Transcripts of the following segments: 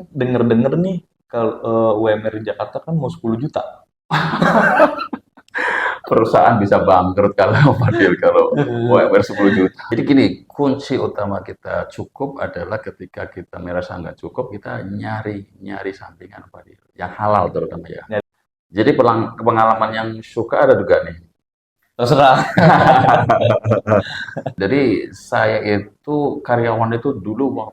Denger-denger nih kalau UMR di Jakarta kan mau 10 juta. Perusahaan bisa bangkrut kalau Fadil kalau UMR 10 juta. Jadi gini, kunci utama kita cukup adalah ketika kita merasa nggak cukup, kita nyari sampingan Fadil. Yang halal terutama ya. Ya, Jadi pengalaman yang suka ada juga nih. terserah. Jadi saya itu karyawan itu dulu waktu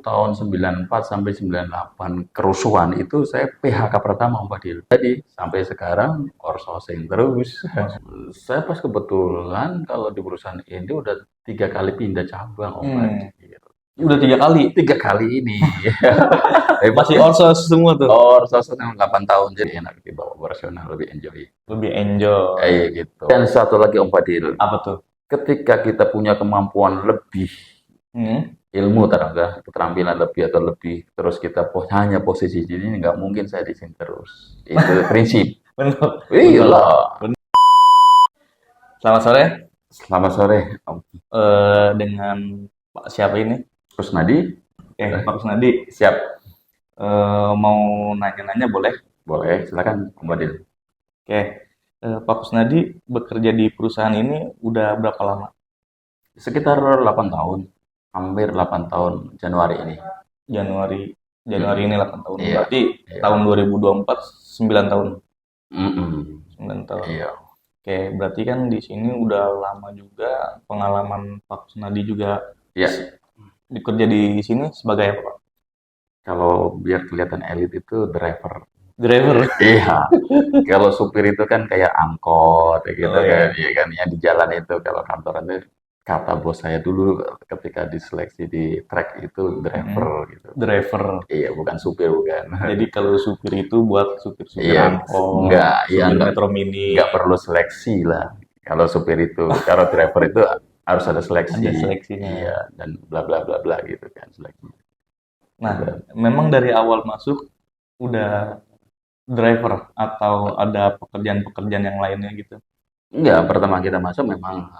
tahun 94 sampai 98 kerusuhan itu saya PHK pertama Om Fadil. Jadi sampai sekarang outsourcing terus. Saya pas kebetulan kalau di perusahaan ini udah 3 kali pindah cabang Om Hmm. Fadil. Udah 3 kali. 3 kali ini. Hebat Masih ya. outsource semua tuh. Outsourcing 8 tahun jadi enak dibawa operasional lebih enjoy. Lebih enjoy. Kayak gitu. Dan satu lagi Om Fadil, Apa tuh? ketika kita punya kemampuan lebih, Hmm. ilmu terangga, keterampilan lebih atau lebih, terus kita hanya posisi di sini, nggak mungkin saya di sini terus. Itu prinsip. Benar. Iyalah. Selamat sore. Selamat sore, Om Dengan Pak siapa ini? Kusnadi. Pak Kusnadi. Siap, Mau nanya-nanya boleh? boleh. Silakan, Om Fadil. Oke. Pak Kusnadi bekerja di perusahaan ini udah berapa lama? Sekitar 8 tahun, hampir 8 tahun Januari ini. Januari Januari ini 8 tahun. Iya, Berarti iya. tahun 2024 9 tahun. Mm-mm. 9 tahun. Iya. Oke, berarti kan di sini udah lama juga pengalaman Pak Kusnadi juga Ya, bekerja di sini sebagai apa, Pak? kalau biar kelihatan elit itu driver. Driver. Iya, kalau supir itu kan kayak angkot ya gitu Oh kan, ya, iya kan ya di jalan itu kalau kantoran itu kata bos saya dulu ketika diseleksi di track itu driver gitu. driver. Iya, bukan supir bukan. Jadi kalau supir itu buat supir-supir Iya, angkot, enggak, ya supir enggak, Metro Mini, enggak perlu seleksi lah. Kalau supir itu, kalau driver itu harus ada seleksi. ada seleksinya. Iya, dan bla bla bla bla gitu kan seleksi. Nah, Ada. memang dari awal masuk udah driver atau ada pekerjaan-pekerjaan yang lainnya gitu? Enggak, pertama kita masuk memang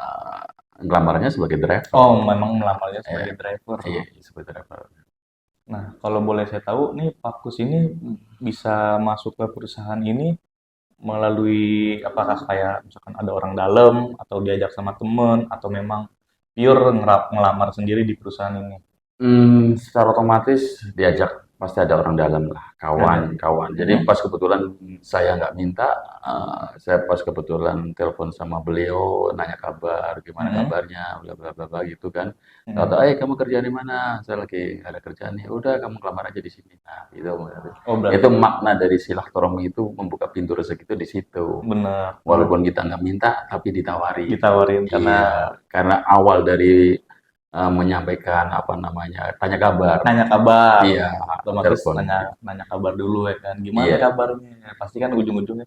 ngelamarnya sebagai driver. Oh, memang melamarnya Iya, sebagai driver. iya, sebagai driver. Nah, kalau boleh saya tahu nih, Pak Kus ini bisa masuk ke perusahaan ini melalui apakah kayak misalkan ada orang dalam atau diajak sama temen atau memang pure ngelamar sendiri di perusahaan ini? Secara otomatis diajak pasti ada orang dalam lah, Ada. kawan-kawan. Jadi Mhm. pas kebetulan saya nggak minta, saya pas kebetulan telepon sama beliau, nanya kabar, gimana Mhm. kabarnya, bla bla bla bla gitu kan. Mhm. Kata, kamu kerja di mana? Saya lagi nggak ada kerjaan nih. Udah kamu kelamar aja di sini. Nah, gitu. Oh, Itu berarti makna dari silaturahmi itu membuka pintu rezeki itu di situ. benar. Walaupun kita nggak minta, tapi ditawari. Ditawarin karena Iya, karena awal dari menyampaikan apa namanya, tanya kabar. nanya kabar. Iya, Otomatis telepon. nanya nanya kabar dulu ya kan. Gimana Iya, kabarnya? Pasti kan ujung-ujungnya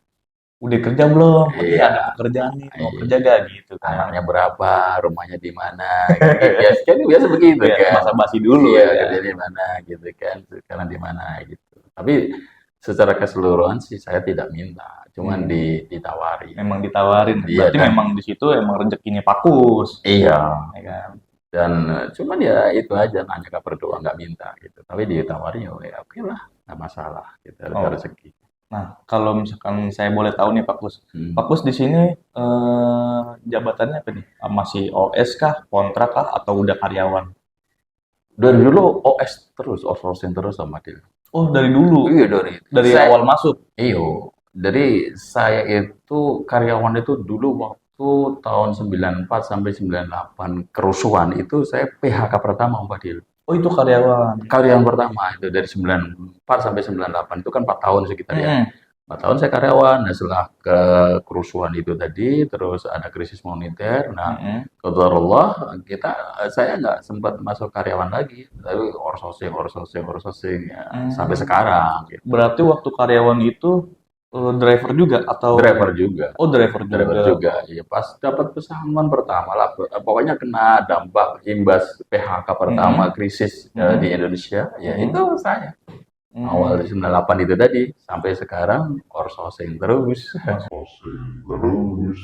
udah kerja belum? Ini iya, ada pekerjaan nih, mau iya. kerja gak gitu kan. Anaknya berapa, rumahnya di mana, gitu. Biasa kan biasa begitu Ya, kan. basa-basi dulu Iya, ya kerja kan. di mana gitu kan, sekarang di mana gitu. Tapi secara keseluruhan sih saya tidak minta, cuman Hmm, ditawari. memang ditawarin. Iya Berarti dan memang di situ emang rezekinya Pakus, iya ya kan. dan cuman ya itu aja nanya kabar doang nggak minta gitu. Tapi ditawari ya oke lah, nggak masalah gitu, ada Oh, rezeki. nah kalau misalkan saya boleh tahu nih Pakus, Hmm. Pakus di sini jabatannya apa nih? Masih OS kah, kontrak kah, atau udah karyawan? Dari dulu OS terus, outsourcing terus sama dia. Oh, dari dulu, Iya dari dari saya awal masuk. iyo. Jadi saya itu karyawan itu dulu waktu tahun 94 sampai 98 kerusuhan itu saya PHK pertama Om Fadil. Oh, itu karyawan. Karyawan pertama itu dari 94 sampai 98 itu kan 4 tahun sekitar ya. Mm-mm. 4 tahun saya karyawan. Nah, setelah ke kerusuhan itu tadi terus ada krisis moneter. Nah, Mm-mm. qadarullah saya nggak sempat masuk karyawan lagi, tapi outsourcing ya, sampai Hmm. sekarang gitu. Berarti waktu karyawan itu driver juga atau Driver juga. oh driver Driver juga. juga, ya pas dapat pesangon pertama lah, pokoknya kena dampak imbas PHK pertama Mm-mm. krisis di Mm-mm. Indonesia, ya itu Mm-mm. saya. Awal Mm. di 98 itu tadi, sampai sekarang outsourcing terus. Mas- Terus.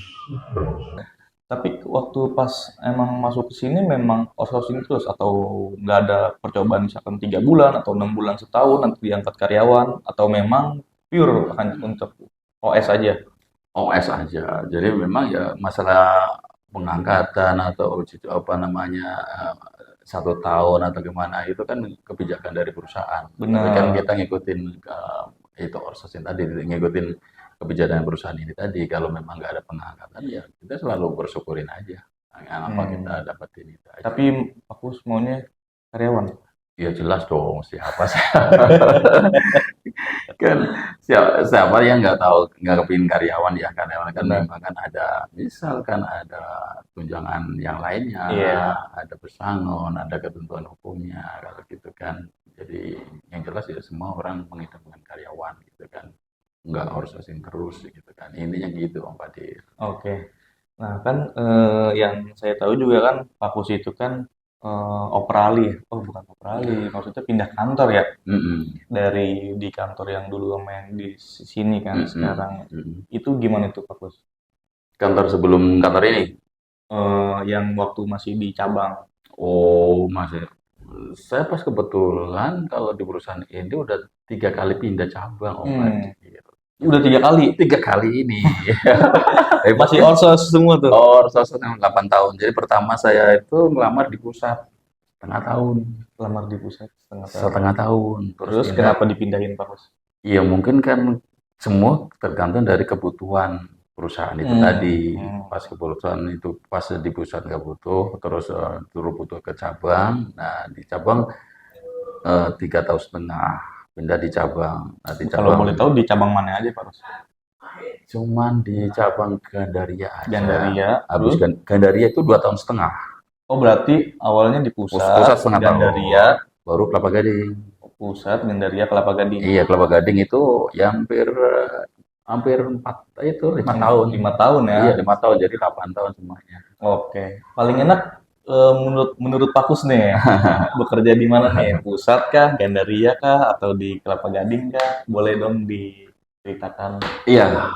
Tapi waktu pas emang masuk ke sini memang outsourcing terus atau nggak ada percobaan misalkan 3 bulan atau 6 bulan setahun nanti diangkat karyawan atau memang pure hanya untuk OS aja? OS aja. Jadi memang ya masalah pengangkatan atau apa namanya 1 tahun atau gimana itu kan kebijakan dari perusahaan. Tapi kan Benar. kita ngikutin itu outsourcing tadi, ngikutin kebijakan perusahaan ini tadi. Kalau memang nggak ada pengangkatan ya kita selalu bersyukurin aja. Yang apa kita Hmm. dapetin itu aja. Tapi aku maunya karyawan. Ya jelas dong siapa sih kan siapa yang nggak tahu nggak kepingin karyawan ya karyawan kan Benar. memang kan ada misalkan ada tunjangan yang lainnya Iya. ada pesangon ada ketentuan hukumnya kalau gitu kan jadi yang jelas ya semua orang mengidamkan karyawan gitu kan nggak outsourcing terus gitu kan intinya gitu Om Fadil. Oke. Nah, kan yang saya tahu juga kan Pak Kus itu kan operali ya. Oh, bukan operali, maksudnya pindah kantor ya. Mm-mm. Dari di kantor yang dulu sama yang di sini kan Mm-mm. sekarang. Mm-mm. Itu gimana tuh Pak Kus? Kantor sebelum kantor ini. Yang waktu masih di cabang. Oh, masih. Saya pas kebetulan kalau di perusahaan ini udah 3 kali pindah cabang, Om Hmm, Fadil. udah 3 kali. 3 kali ini. Hebat Masih kan? outsource semua tuh. Oh, sosok yang 8 tahun. Jadi pertama saya itu ngelamar di pusat setengah tahun. Lamar di pusat setengah tahun. Setengah tahun. Terus Terus pindah. kenapa dipindahin Pak Kus? Iya mungkin kan semua tergantung dari kebutuhan perusahaan itu Hmm, tadi. hmm. Pas kebutuhan itu pas di pusat nggak butuh, terus turun butuh ke cabang. Nah di cabang 3 tahun setengah pindah di cabang. Nah di Kalau cabang boleh tahu di cabang mana aja Pak Kus? cuman di cabang Gandaria aja. Gandaria, Habis terus? Gandaria itu 2 tahun setengah. Oh berarti awalnya di Pusat pusat, setengah Gandaria, tahun, baru Kelapa Gading. pusat, Gandaria, Kelapa Gading. Iya Kelapa Gading itu ya hampir 5 tahun. 5 tahun ya. Iya 5 tahun jadi 8 tahun semuanya. Oke. Paling enak menurut menurut Pak Kus nih bekerja di mana nih? Pusat kah, Gandaria kah, atau di Kelapa Gading kah? Boleh dong diceritakan. Iya,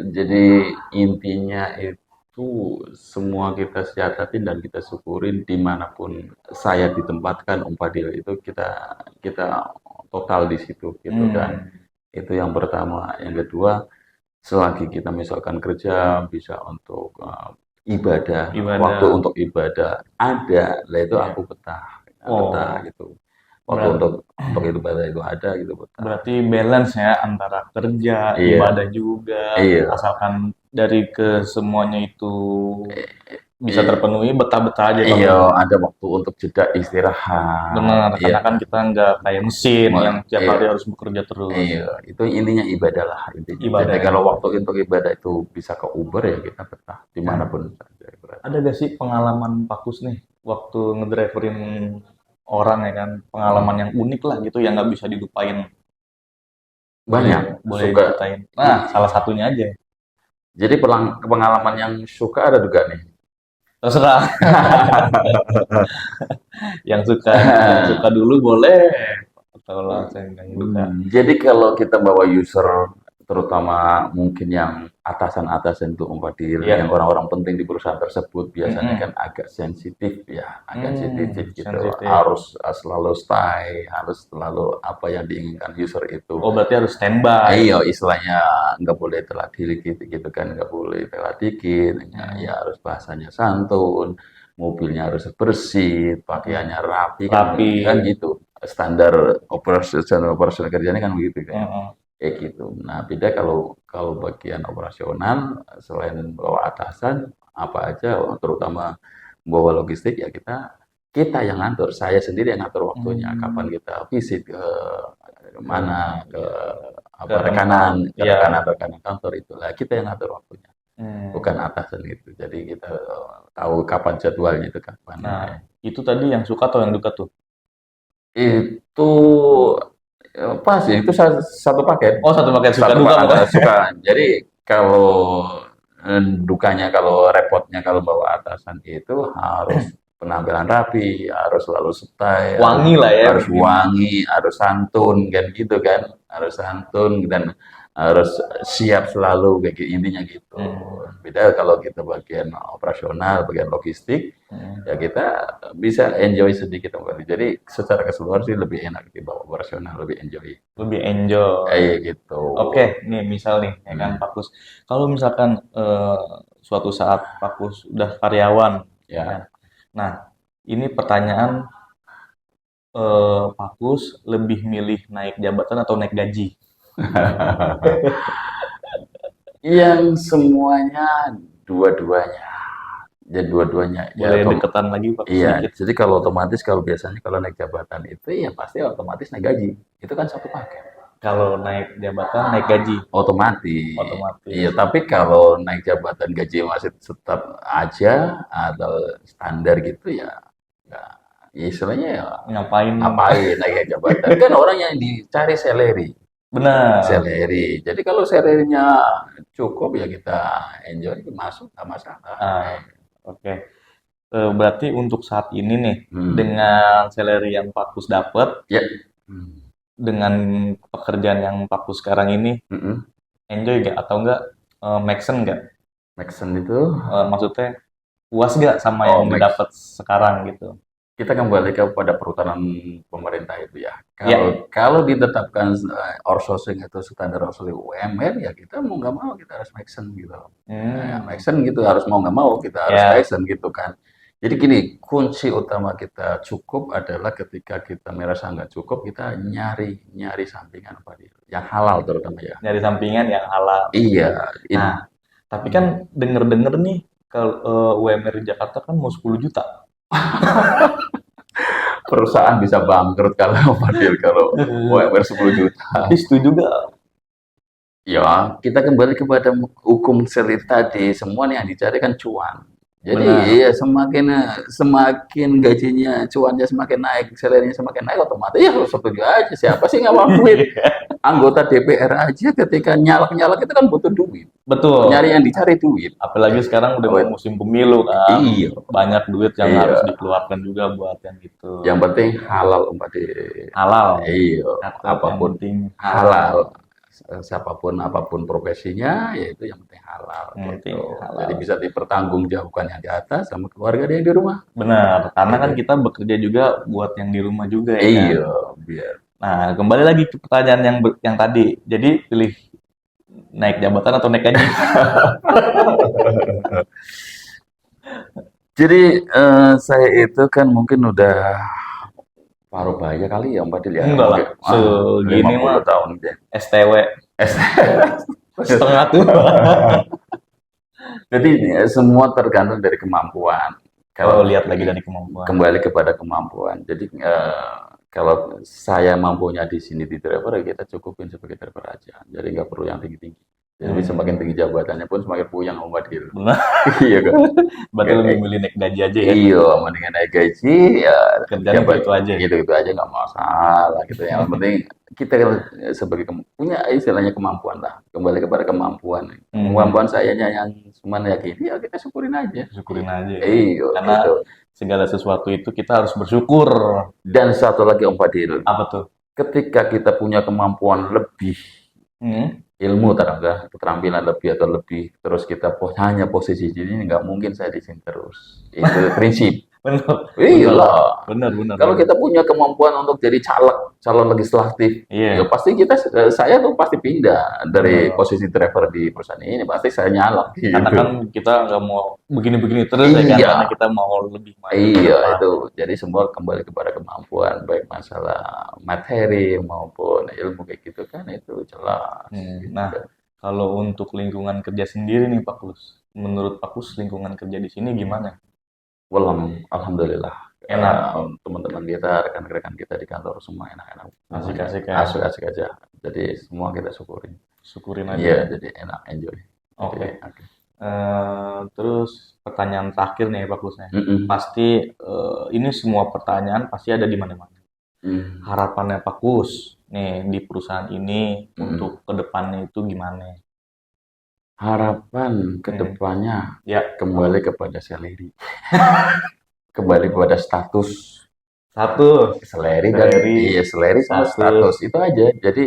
jadi intinya itu semua kita siasatin dan kita syukurin dimanapun saya ditempatkan Om Fadil itu kita kita total di situ gitu kan. Hmm, Itu yang pertama. Yang kedua, selagi kita misalkan kerja bisa untuk ibadah, waktu ibadah. untuk ibadah ada, lah itu Ya. aku betah, betah Oh, gitu. Waktu berat, untuk ibadah itu ada gitu betah. berarti balance ya antara kerja, Iya, ibadah juga, iya. asalkan dari kesemuanya itu bisa terpenuhi, betah-betah aja Pak Iya, Kus. ada waktu untuk jeda istirahat. Benar, Iya, karena kan kita nggak kayak mesin yang tiap iya, hari harus bekerja terus. iya. Itu intinya ibadah lah intinya. Jadi Ibadah kalau ya. waktu untuk ibadah itu bisa ke Uber ya kita betah Nah, dimanapun saja berada. ada gak sih pengalaman Pak Kus nih waktu ngedriverin orang ya kan, pengalaman yang unik lah gitu yang nggak bisa dilupain. Boleh Banyak boleh suka. diceritain. Nah, salah satunya aja. Jadi pengalaman yang suka ada juga nih. Terserah. Yang suka dulu boleh. Atau langsung yang duka. Jadi kalau kita bawa user, terutama mungkin yang atasan-atasan itu Om Fadil, yang Iya. orang-orang penting di perusahaan tersebut biasanya Mm-mm. kan agak sensitif ya, agak sensitif gitu. Sensitif. Harus selalu stay, harus selalu apa yang diinginkan user itu. Oh, berarti harus standby. Iya, istilahnya nggak boleh telat dikit gitu kan, nggak boleh telat dikit. Ya harus bahasanya santun, mobilnya harus bersih, pakaiannya rapi Rapi. kan gitu. Standar operasional kerjanya kan begitu kan. Mm-mm. Kayak gitu. Nah, beda kalau kalau bagian operasional selain bawa atasan apa aja terutama bawa logistik ya kita yang ngatur. Saya sendiri yang ngatur waktunya kapan kita visit ke mana ke apa Ke tempat. ke Iya. rekanan kantor itulah kita yang ngatur waktunya. Bukan atasan itu. Jadi kita tahu kapan jadwalnya itu kapan. Nah, itu tadi yang suka atau yang duka tuh? Itu pas ya, itu satu paket. Oh, satu paket suka Satu duka ada pokoknya. suka. Jadi kalau dukanya kalau repotnya kalau bawa atasan itu harus penampilan rapi, harus selalu style, Wangi lah ya. harus wangi, harus santun kan gitu kan, harus santun dan harus siap selalu kayak gitu, intinya gitu. Beda kalau kita bagian operasional, bagian logistik, ya kita bisa enjoy sedikit kembali. Jadi secara keseluruhan sih lebih enak di bawah operasional, lebih enjoy. Lebih enjoy. Kayak gitu. Oke, nih misal nih, ya kan Pak Kus. Kalau misalkan suatu saat Pak Kus udah karyawan, ya kan. Ya. Nah, ini pertanyaan, Pak Kus lebih milih naik jabatan atau naik gaji? Yang semuanya dua-duanya. Ya dua-duanya. Ya, Boleh deketan lagi Pak Kus iya, sedikit? jadi kalau otomatis kalau biasanya kalau naik jabatan itu ya pasti otomatis naik gaji. Itu kan satu paket. Kalau naik jabatan, naik gaji, Otomatis. otomatis. Iya, tapi kalau naik jabatan gaji masih tetap aja atau standar gitu ya, ya istilahnya ya Ngapain? ngapain naik jabatan? Kan orang yang dicari salary. Benar. Salary. Jadi kalau salary-nya cukup ya kita enjoy masuk nggak masalah. Ah, oke. Berarti untuk saat ini nih, Hmm. dengan salary yang Pak Kus dapat, Ya. Hmm. dengan pekerjaan yang Pak Kus sekarang ini, Mm-mm. enjoy nggak atau enggak, make sense nggak? Maxon itu Maksudnya puas nggak sama oh yang Max. didapat sekarang gitu? Kita kembali kepada peraturan pemerintah itu ya. Ya, Kalau ditetapkan outsourcing atau standar outsourcing UMR ya kita mau nggak mau kita harus Maxon gitu. Ya, hmm, Maxon gitu harus mau nggak mau kita harus ya, Maxon gitu kan. Jadi gini, kunci utama kita cukup adalah ketika kita merasa nggak cukup, kita nyari sampingan apa dia, yang halal terutama ya. nyari sampingan yang halal. Iya, Nah, tapi kan denger-denger nih, kalau UMR di Jakarta kan mau 10 juta. perusahaan bisa bangkrut kalau Fadil kalau UMR 10 juta. Tapi setuju nggak? Ya, kita kembali kepada hukum selir tadi, semua yang dicari kan cuan. Jadi Benar. ya semakin gajinya, cuannya semakin naik, salary semakin naik, otomatis ya harus setuju aja. Siapa sih nggak mau duit? Anggota DPR aja ketika nyalak-nyalak itu kan butuh duit. Betul. Nyari yang dicari duit. Apalagi sekarang udah Oh, mau musim pemilu kan. iya, Banyak duit yang iya. harus dikeluarkan juga buat yang gitu. Yang penting halal umat Halal. iya, Catat yang apapun penting halal. Siapapun apapun profesinya, ya itu yang penting halal Yang penting gitu. halal. Jadi bisa dipertanggungjawabkan yang di atas sama keluarga dia yang di rumah. Benar, karena kan kita bekerja juga buat yang di rumah juga ya kan. Iya, biar Nah, kembali lagi ke pertanyaan yang tadi. Jadi pilih naik jabatan atau naik gaji? jadi saya itu kan mungkin udah paruh baya kali ya Mbak Dil ya. Enggak lah, Mungkin, segini 50 mah tahun ya. STW setengah tuh. Jadi semua tergantung dari kemampuan. Kalau Kalau lihat lagi dari kemampuan. kembali kepada kemampuan. Jadi kalau saya mampunya di sini di driver, ya kita cukupin sebagai driver aja. Jadi nggak perlu yang tinggi-tinggi. Jadi semakin tinggi jabatannya pun semakin puyang Om Badil. Benar, Iya kan? berarti lebih milih naik gaji aja ya. Iya, mendingan naik gaji ya Kerjaan jabat gitu aja. gitu-gitu aja nggak masalah gitu. Yang penting kita sebagai punya istilahnya kemampuan lah. Kembali kepada kemampuan. Kemampuan sayanya yang cuma ya gini ya kita syukurin aja. Syukurin aja ya. Iya, Karena gitu. segala sesuatu itu kita harus bersyukur. Dan satu lagi Om Fadil, Apa tuh? ketika kita punya kemampuan lebih, Hmm, ilmu terangga, keterampilan lebih atau lebih, terus kita hanya posisi di sini, nggak mungkin saya di sini terus. Itu prinsip. benar. Iya Benar, lah. benar, benar. Kalau kita punya kemampuan untuk jadi calon legislatif, Iya. ya pasti saya tuh pasti pindah dari Benar. posisi driver di perusahaan ini, pasti saya nyalak gitu. Karena kan kita nggak mau begini-begini terus ya kan, Iya. karena kita mau lebih maju ke Iya depan. itu, jadi semua kembali kepada kemampuan, baik masalah materi maupun ilmu kayak gitu kan itu jelas. Nah, kalau untuk lingkungan kerja sendiri nih Pak Kus, menurut Pak Kus lingkungan kerja di sini gimana? Alhamdulillah. Enak. Teman-teman kita, rekan-rekan kita di kantor semua enak-enak. Asik-asik ya. Asik-asik aja. Jadi semua kita syukurin. Syukurin aja. Iya, jadi enak, enjoy. Oke. Oke. Terus pertanyaan terakhir nih Pak Kusnya. Mm-mm. Pasti ini semua pertanyaan pasti ada di mana-mana. Mm. Harapannya Pak Kus nih di perusahaan ini untuk kedepannya itu gimana? Harapan kedepannya Ya, kembali kepada salary. Kembali kepada status satu. salary dan Salary. iya salary sama Status. status itu aja. Jadi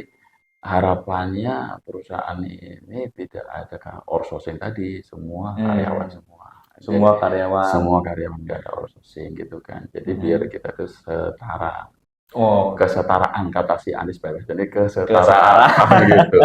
harapannya perusahaan ini tidak ada outsourcing tadi, semua karyawan semua. Semua Jadi karyawan. semua karyawan nggak ada outsourcing gitu kan. Jadi biar kita tuh setara. Oh, Kesetaraan kata si Anies Baswedan, jadi kesetaraan. kesetaraan gitu.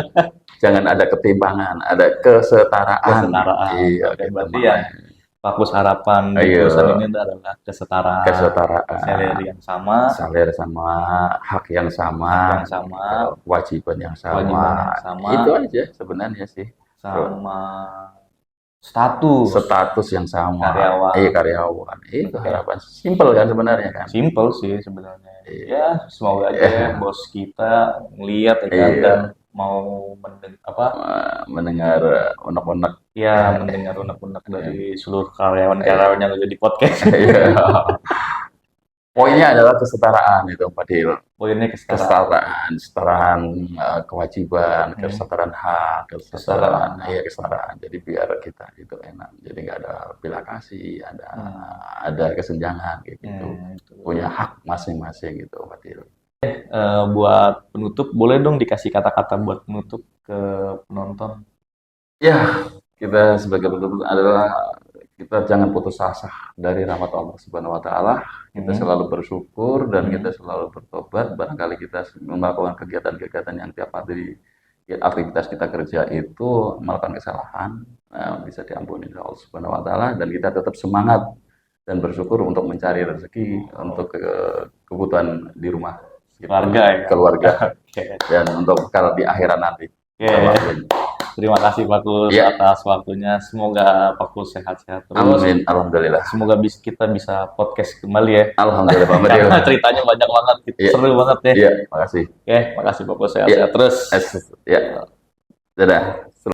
Jangan ada ketimpangan, ada kesetaraan. Kesetaraan. Iya, Oke, gitu berarti yang makanya. fokus harapan di Ayo, perusahaan ini adalah kesetaraan, kesetaraan, salary yang sama, salir sama, hak yang hak sama, yang sama, gitu, kewajiban yang kewajiban sama. yang sama, Itu aja sebenarnya sih. sama status Status yang sama, karyawan. karyawan. Itu Oke. harapan. Simple kan sebenarnya kan. Simple sih sebenarnya. Iya. Ya, semoga aja ya bos kita ngeliat ya kan, Iya. dan mau Mendengar unek-unek. ya mendengar unek-unek dari seluruh karyawan-karyawan yang ada di podcast. Iya. Poinnya adalah kesetaraan itu, Pak Dil. Poinnya kesetaraan. Kesetaraan kewajiban, kesetaraan hak, Kesetaraan. kesetaraan. Jadi biar kita itu enak. Jadi nggak ada belah kasih, ada kesenjangan kayak gitu. Punya hak masing-masing gitu, Pak Dil. Buat penutup, boleh dong dikasih kata-kata buat penutup ke penonton? Ya, kita sebagai penutup adalah kita jangan putus asa dari rahmat Allah Subhanahu wa taala. Kita selalu bersyukur dan kita selalu bertobat. Barangkali kita melakukan kegiatan-kegiatan yang tiap hari aktivitas kita kerja itu melakukan kesalahan, bisa diampuni oleh Allah Subhanahu wa taala, dan kita tetap semangat dan bersyukur untuk mencari rezeki untuk kebutuhan di rumah Keluarga ya. keluarga Oke. dan untuk bekal di akhirat nanti. Oke. Terima kasih Pak Kus Iya. atas waktunya. Semoga Pak Kus sehat-sehat terus. Amin, alhamdulillah. Semoga kita bisa podcast kembali ya. Alhamdulillah Pak Medil. Karena ceritanya banyak banget, Iya. seru banget ya. Iya, makasih. Oke, makasih Pak Kus, sehat-sehat terus. Ya, dadah.